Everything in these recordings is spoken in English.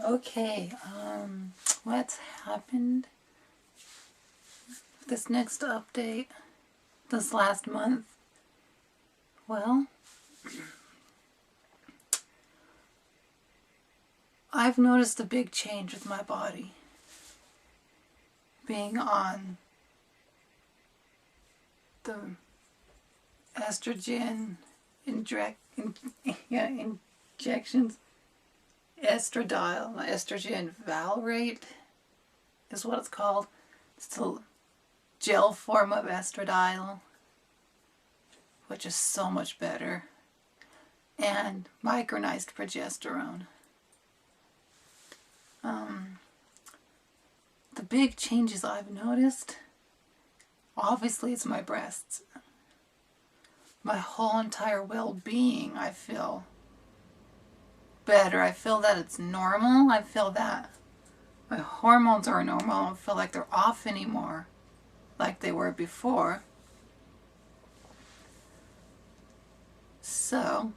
Okay, what's happened this next update this last month? Well, I've noticed a big change with my body being on the estrogen injections. Estrogen valerate is what it's called. It's a gel form of estradiol, which is so much better, and micronized progesterone. The big changes I've noticed, obviously it's my breasts. My whole entire well-being, I feel better. I feel that it's normal. I feel that my hormones are normal. I don't feel like they're off anymore like they were before. So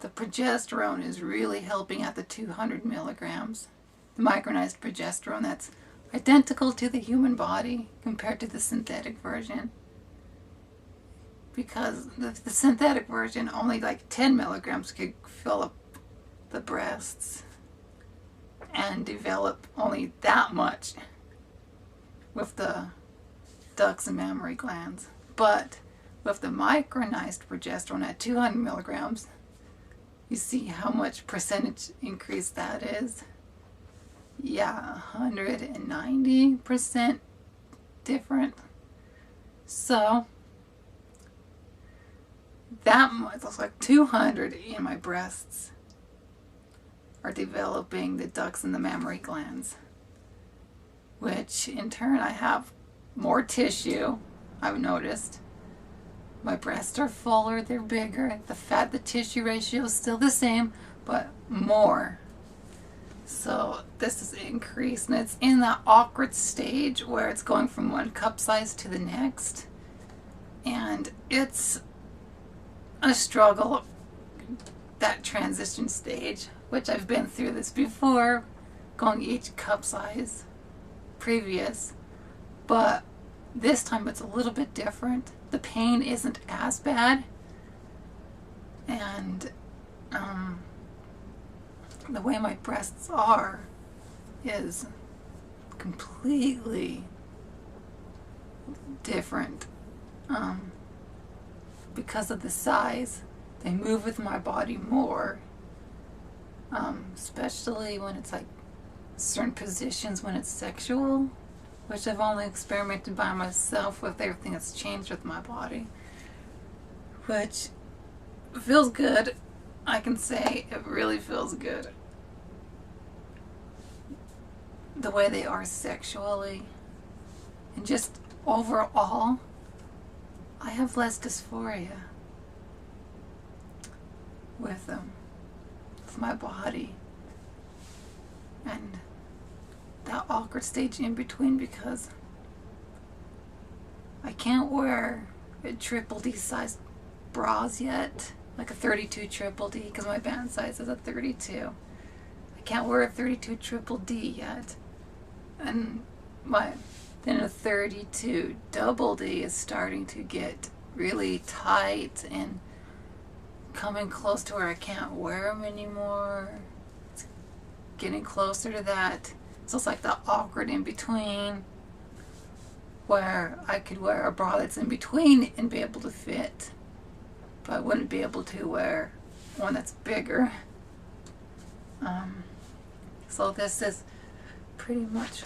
the progesterone is really helping at the 200 milligrams. The micronized progesterone, that's identical to the human body compared to the synthetic version. Because the synthetic version, only like 10 milligrams could fill up the breasts and develop only that much with the ducts and mammary glands. But with the micronized progesterone at 200 milligrams, you see how much percentage increase that is? Yeah, 190% different. So that much, that's like 200 in my breasts are developing the ducts and the mammary glands, which in turn I have more tissue, I've noticed. My breasts are fuller, they're bigger. The fat to tissue ratio is still the same, but more. So this is increased, and it's in that awkward stage where it's going from one cup size to the next. And it's a struggle, that transition stage, which I've been through this before, going each cup size previous. But this time it's a little bit different. The pain isn't as bad, and the way my breasts are is completely different. Because of the size, they move with my body more, especially when it's like certain positions when it's sexual, which I've only experimented by myself with everything that's changed with my body, which feels good. I can say it really feels good. The way they are sexually, and just overall, I have less dysphoria with them, with my body, and that awkward stage in between, because I can't wear a triple D size bras yet, like a 32 triple D, because my band size is a 32. I can't wear a 32 triple D yet, and then a 32 double D is starting to get really tight and coming close to where I can't wear them anymore. It's getting closer to that. So it's like the awkward in between, where I could wear a bra that's in between and be able to fit, but I wouldn't be able to wear one that's bigger. So this is pretty much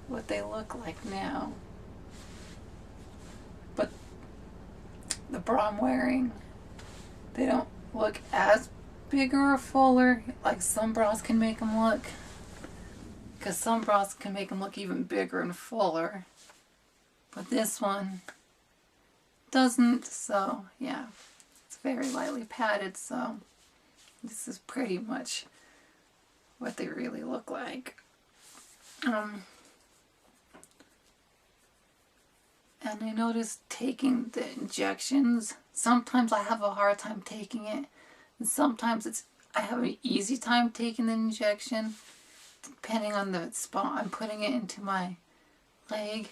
what they look like now. But the bra I'm wearing, they don't look as big or fuller like some bras can make them look, because some bras can make them look even bigger and fuller, but this one doesn't. So yeah, it's very lightly padded, so this is pretty much what they really look like. And I noticed taking the injections, sometimes I have a hard time taking it, and sometimes I have an easy time taking the injection, depending on the spot I'm putting it into my leg,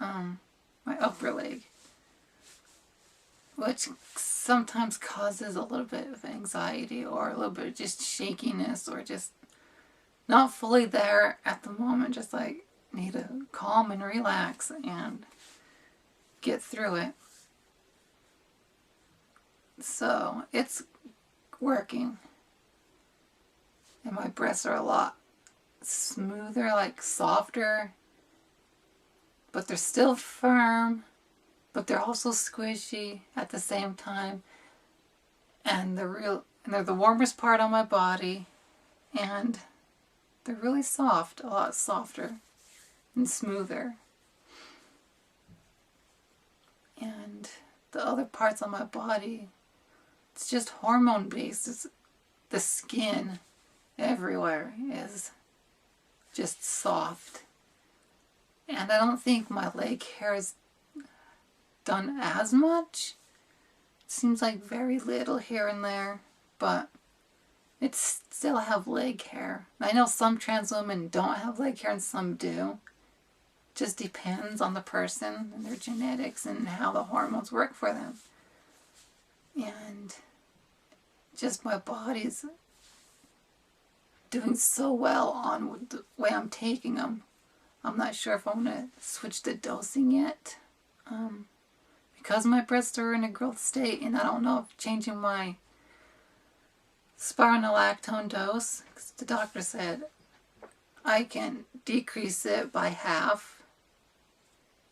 my upper leg, which sometimes causes a little bit of anxiety or a little bit of just shakiness or just not fully there at the moment, just like need to calm and relax and get through it. So it's working. And my breasts are a lot smoother, like softer, but they're still firm, but they're also squishy at the same time. And they're the warmest part on my body, and they're really soft, a lot softer and smoother. And the other parts on my body, it's just hormone based. It's the skin everywhere is just soft. And I don't think my leg hair is done as much. It seems like very little here and there, but it still have leg hair. I know some trans women don't have leg hair and some do. Just depends on the person and their genetics and how the hormones work for them. And just my body's doing so well on the way I'm taking them. I'm not sure if I'm going to switch the dosing yet. Because my breasts are in a growth state, and I don't know if changing my spironolactone dose, because the doctor said I can decrease it by half.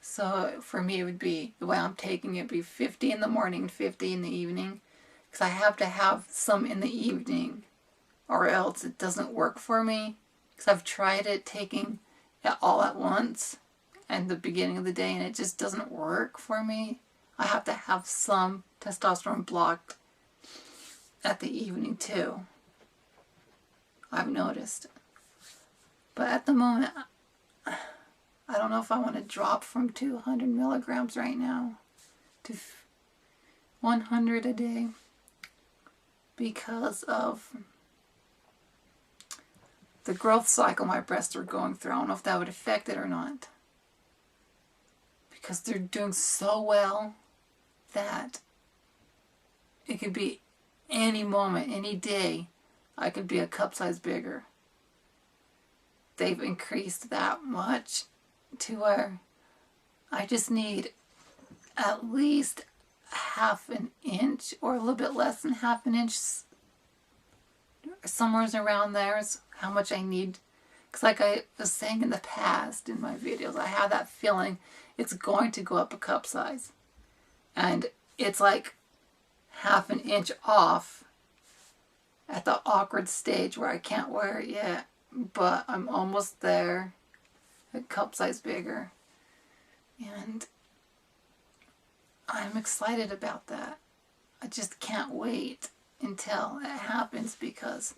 So for me it would be, the way I'm taking it would be 50 in the morning, 50 in the evening. Because I have to have some in the evening or else it doesn't work for me. Because I've tried it taking it all at once and the beginning of the day and it just doesn't work for me. I have to have some testosterone blocked at the evening too. I've noticed. But at the moment, I don't know if I want to drop from 200 milligrams right now to 100 a day because of the growth cycle my breasts are going through. I don't know if that would affect it or not. Because they're doing so well that it could be any moment, any day, I could be a cup size bigger. They've increased that much to where I just need at least half an inch or a little bit less than half an inch. Somewhere around there is how much I need. Because like I was saying in the past in my videos, I have that feeling it's going to go up a cup size. And it's like half an inch off at the awkward stage where I can't wear it yet. But I'm almost there, a cup size bigger. And I'm excited about that. I just can't wait until it happens because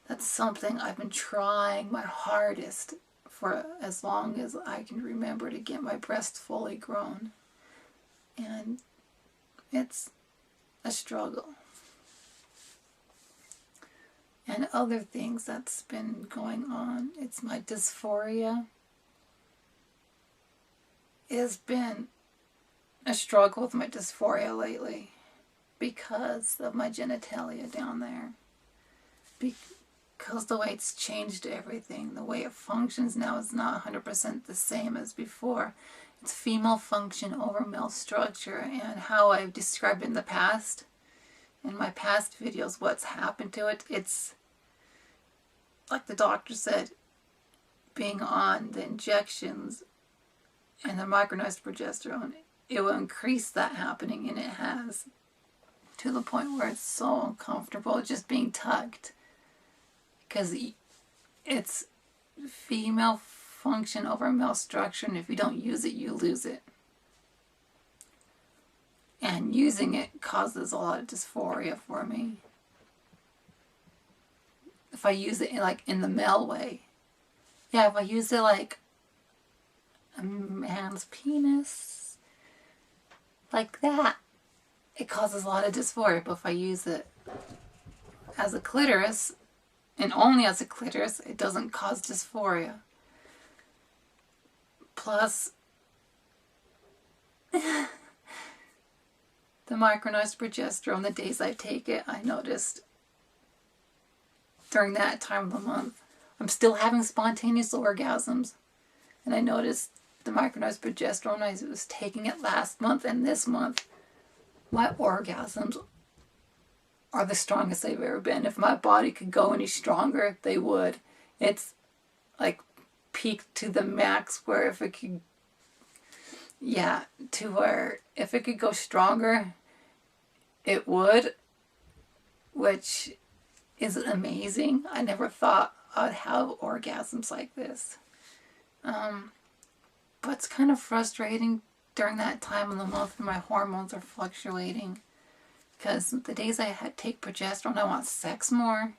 that's something I've been trying my hardest for as long as I can remember to get my breasts fully grown. And it's a struggle. And other things that's been going on, it's my dysphoria. It's been a struggle with my dysphoria lately because of my genitalia down there. Because the way it's changed everything, the way it functions now is not 100% the same as before. It's female function over male structure, and how I've described it in the past, in my past videos, what's happened to it. It's like the doctor said, being on the injections and the micronized progesterone, it will increase that happening, and it has, to the point where it's so uncomfortable just being tugged. Because it's female function over male structure, and if you don't use it, you lose it. And using it causes a lot of dysphoria for me. If I use it like in the male way. Yeah, if I use it like a man's penis, like that, it causes a lot of dysphoria. But if I use it as a clitoris, and only as a clitoris, it doesn't cause dysphoria. Plus, the micronized progesterone, the days I take it, I noticed during that time of the month, I'm still having spontaneous orgasms. And I noticed the micronized progesterone, I was taking it last month and this month, my orgasms are the strongest they've ever been. If my body could go any stronger, they would. It's like peaked to the max where if it could, yeah, to where if it could go stronger, it would, which is amazing. I never thought I'd have orgasms like this. But it's kind of frustrating during that time of the month when my hormones are fluctuating. Because the days I take progesterone, I want sex more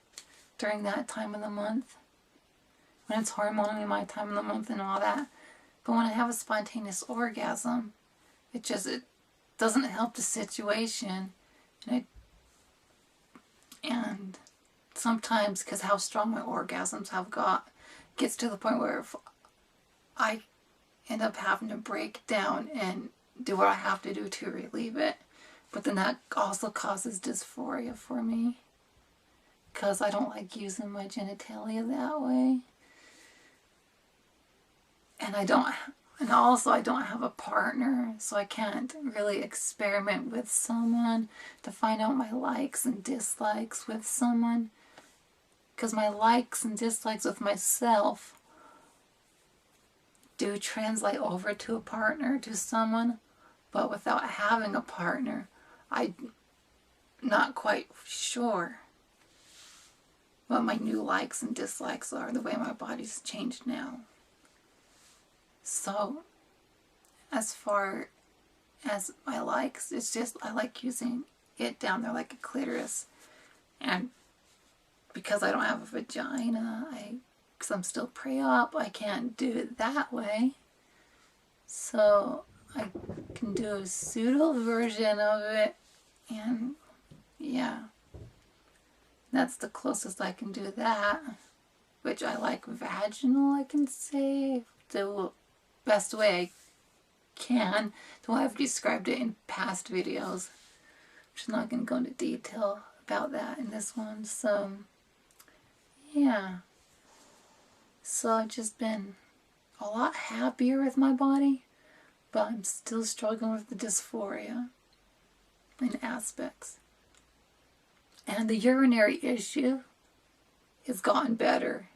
during that time of the month. When it's hormonally my time of the month and all that. But when I have a spontaneous orgasm, it doesn't help the situation. And sometimes, because how strong my orgasms have got, gets to the point where if I end up having to break down and do what I have to do to relieve it. But then that also causes dysphoria for me, because I don't like using my genitalia that way. And I don't have a partner, so I can't really experiment with someone to find out my likes and dislikes with someone. Because my likes and dislikes with myself do translate over to a partner, to someone, but without having a partner, I'm not quite sure what my new likes and dislikes are, the way my body's changed now. So, as far as my likes, it's just I like using it down there like a clitoris. And because I don't have a vagina, because I'm still pre-op, I can't do it that way. So I can do a pseudo version of it, and yeah, that's the closest I can do that, which I like vaginal, I can say, the best way I can, the way I've described it in past videos. I'm just not going to go into detail about that in this one, so yeah. So I've just been a lot happier with my body, but I'm still struggling with the dysphoria in aspects. And the urinary issue has gotten better.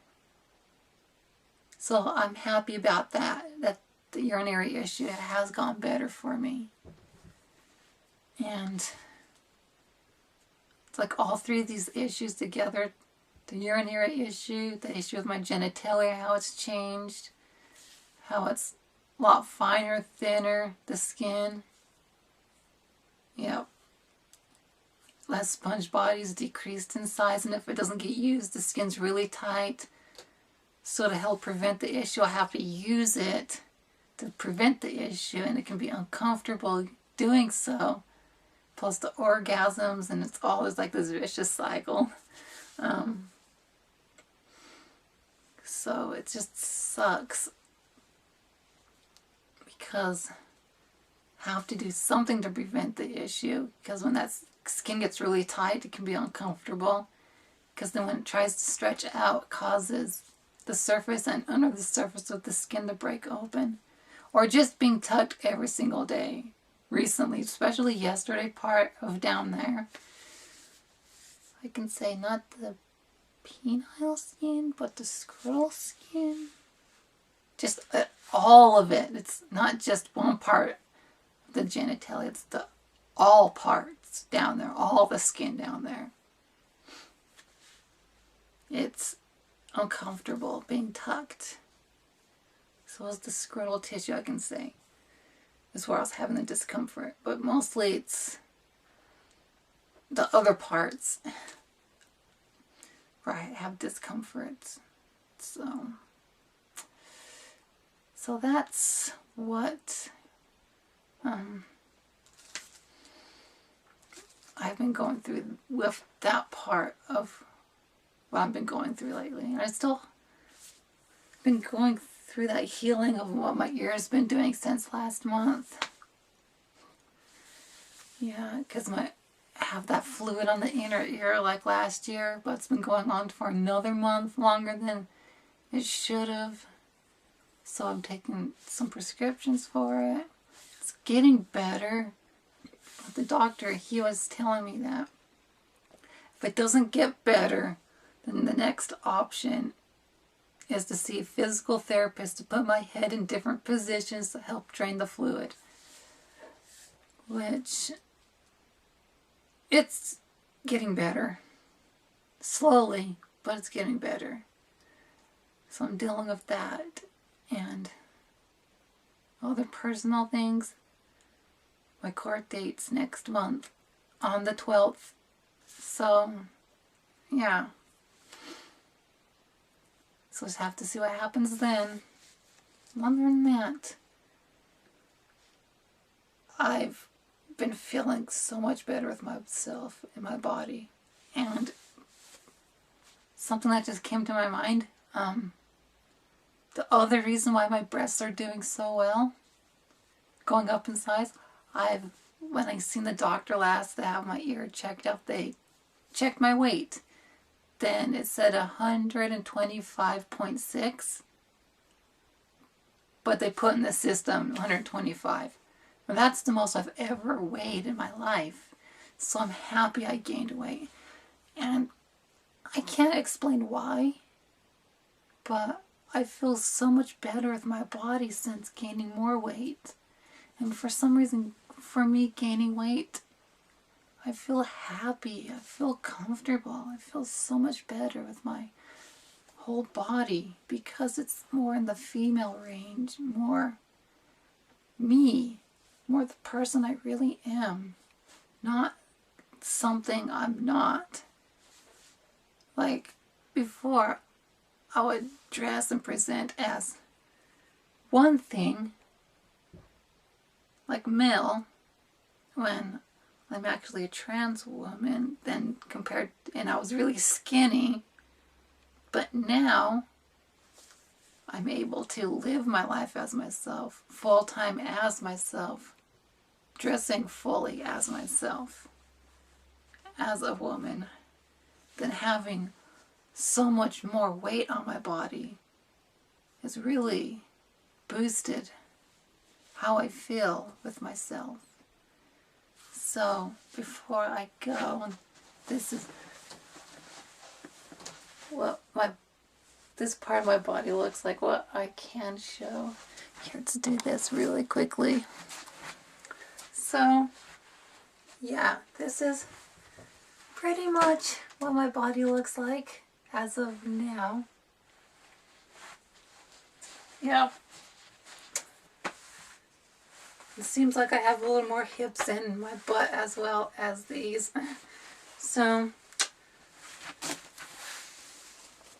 So I'm happy about that the urinary issue has gotten better for me. And it's like all three of these issues together, the urinary issue, the issue with my genitalia, how it's changed, how it's a lot finer, thinner, the skin. Yep. Less sponge bodies, decreased in size, and if it doesn't get used, the skin's really tight. So to help prevent the issue, I have to use it to prevent the issue, and it can be uncomfortable doing so. Plus the orgasms, and it's always like this vicious cycle. So it just sucks because I have to do something to prevent the issue, because when that skin gets really tight, it can be uncomfortable, because then when it tries to stretch out, it causes the surface and under the surface of the skin to break open. Or just being tugged every single day recently, especially yesterday part of down there. I can say not the penile skin, but the scrotal skin. Just all of it. It's not just one part of the genitalia, it's all parts down there, all the skin down there. It's uncomfortable being tucked. So is the scrotal tissue, I can say, is where I was having the discomfort. But mostly it's the other parts where I have discomfort. So that's what I've been going through with that part of what I've been going through lately. And I still been going through that healing of what my ear's been doing since last month. Yeah, because I have that fluid on the inner ear like last year, but it's been going on for another month longer than it should have. So I'm taking some prescriptions for it. It's getting better. But the doctor, he was telling me that if it doesn't get better, then the next option is to see a physical therapist to put my head in different positions to help drain the fluid. Which, it's getting better. Slowly, but it's getting better. So I'm dealing with that. And other personal things. My court date's next month on the 12th. So, yeah. So just have to see what happens then. Other than that, I've been feeling so much better with myself and my body. And something that just came to my mind, the other reason why my breasts are doing so well, going up in size, when I seen the doctor last to have my ear checked out, they checked my weight. Then it said 125.6, but they put in the system 125. And that's the most I've ever weighed in my life. So I'm happy I gained weight. And I can't explain why, but I feel so much better with my body since gaining more weight. And for some reason, for me gaining weight, I feel happy, I feel comfortable, I feel so much better with my whole body because it's more in the female range, more me, more the person I really am, not something I'm not. Like before, I would dress and present as one thing, like male, when I'm actually a trans woman, then compared, and I was really skinny, but now I'm able to live my life as myself, full-time as myself, dressing fully as myself, as a woman, then having so much more weight on my body has really boosted how I feel with myself. So before I go, this is what this part of my body looks like, what I can show. Here, let's do this really quickly. So yeah, this is pretty much what my body looks like as of now. Yeah. It seems like I have a little more hips in my butt as well as these. So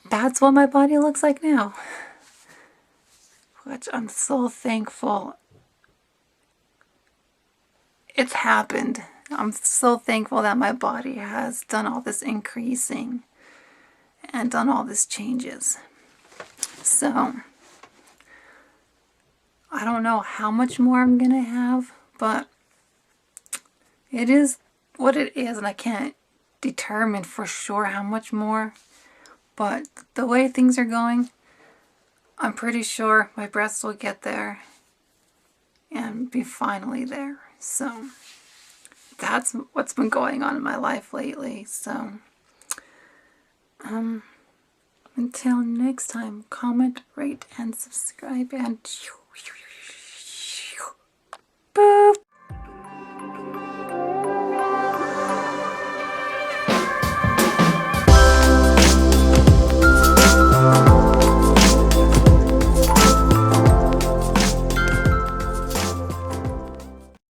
that's what my body looks like now. Which I'm so thankful it's happened. I'm so thankful that my body has done all this increasing and done all these changes. So I don't know how much more I'm going to have, but it is what it is, and I can't determine for sure how much more. But the way things are going, I'm pretty sure my breasts will get there and be finally there. So that's what's been going on in my life lately. So until next time, comment, rate, and subscribe, and boop.